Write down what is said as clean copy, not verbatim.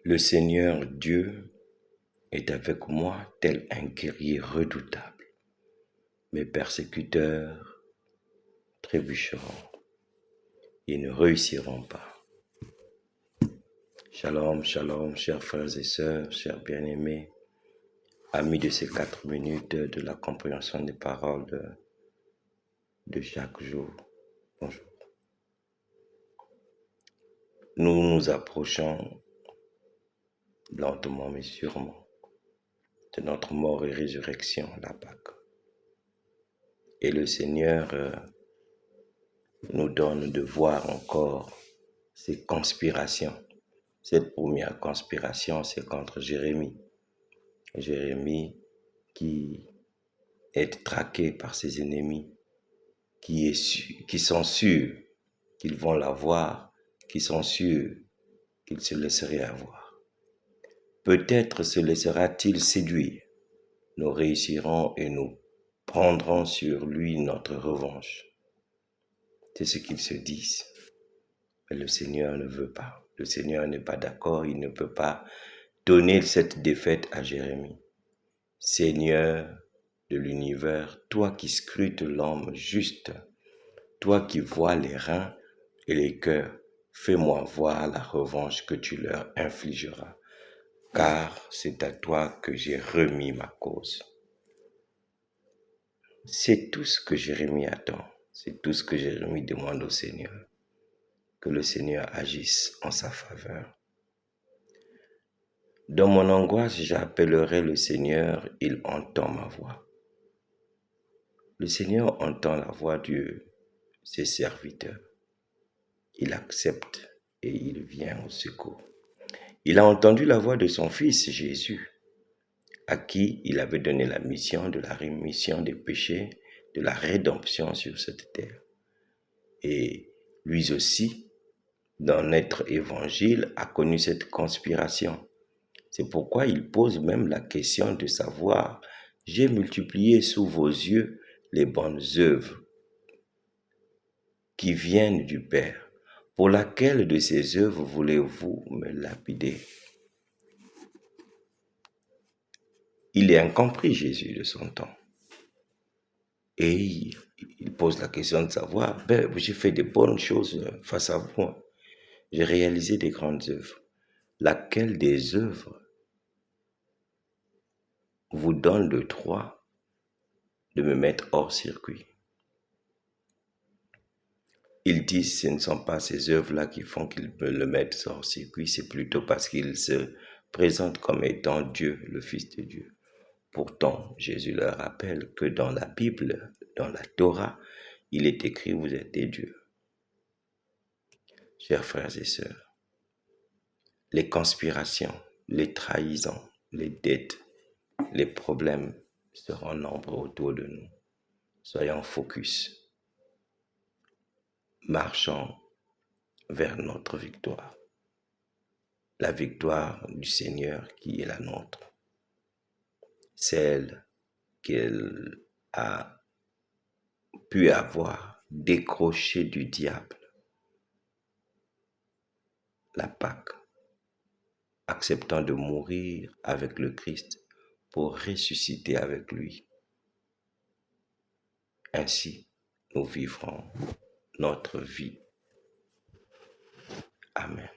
Le Seigneur Dieu est avec moi tel un guerrier redoutable. Mes persécuteurs trébucheront et ne réussiront pas. Shalom, shalom, chers frères et sœurs, chers bien-aimés, amis de ces 4 minutes de la compréhension des paroles de chaque jour. Bonjour. Nous nous approchons lentement mais sûrement de notre mort et résurrection, la Pâque. Et le Seigneur nous donne de voir encore ces conspirations. Cette première conspiration, c'est contre Jérémie. Jérémie qui est traqué par ses ennemis, qui sont sûrs qu'ils vont l'avoir, qui sont sûrs qu'il se laisserait avoir. Peut-être se laissera-t-il séduire. Nous réussirons et nous prendrons sur lui notre revanche. C'est ce qu'ils se disent. Mais le Seigneur ne veut pas. Le Seigneur n'est pas d'accord. Il ne peut pas donner cette défaite à Jérémie. Seigneur de l'univers, toi qui scrutes l'homme juste, toi qui vois les reins et les cœurs, fais-moi voir la revanche que tu leur infligeras, car c'est à toi que j'ai remis ma cause. C'est tout ce que Jérémie attend, c'est tout ce que Jérémie demande au Seigneur, que le Seigneur agisse en sa faveur. Dans mon angoisse, j'appellerai le Seigneur, il entend ma voix. Le Seigneur entend la voix de ses serviteurs. Il accepte et il vient au secours. Il a entendu la voix de son fils Jésus, à qui il avait donné la mission de la rémission des péchés, de la rédemption sur cette terre. Et lui aussi, dans notre évangile, a connu cette conspiration. C'est pourquoi il pose même la question de savoir, j'ai multiplié sous vos yeux les bonnes œuvres qui viennent du Père. Pour laquelle de ces œuvres voulez-vous me lapider? Il est incompris, Jésus, de son temps. Et il pose la question de savoir, j'ai fait de bonnes choses face à vous. J'ai réalisé des grandes œuvres. Laquelle des œuvres vous donne le droit de me mettre hors circuit? Ils disent que ce ne sont pas ces œuvres-là qui font qu'ils me le mettent hors circuit, c'est plutôt parce qu'il se présente comme étant Dieu, le Fils de Dieu. Pourtant, Jésus leur rappelle que dans la Bible, dans la Torah, il est écrit « Vous êtes des dieux ». Chers frères et sœurs, les conspirations, les trahisons, les dettes, les problèmes seront nombreux autour de nous. Soyons focus. Marchons vers notre victoire. La victoire du Seigneur qui est la nôtre. Celle qu'il a pu avoir décrochée du diable. La Pâque, acceptant de mourir avec le Christ pour ressusciter avec lui. Ainsi, nous vivrons notre vie. Amen.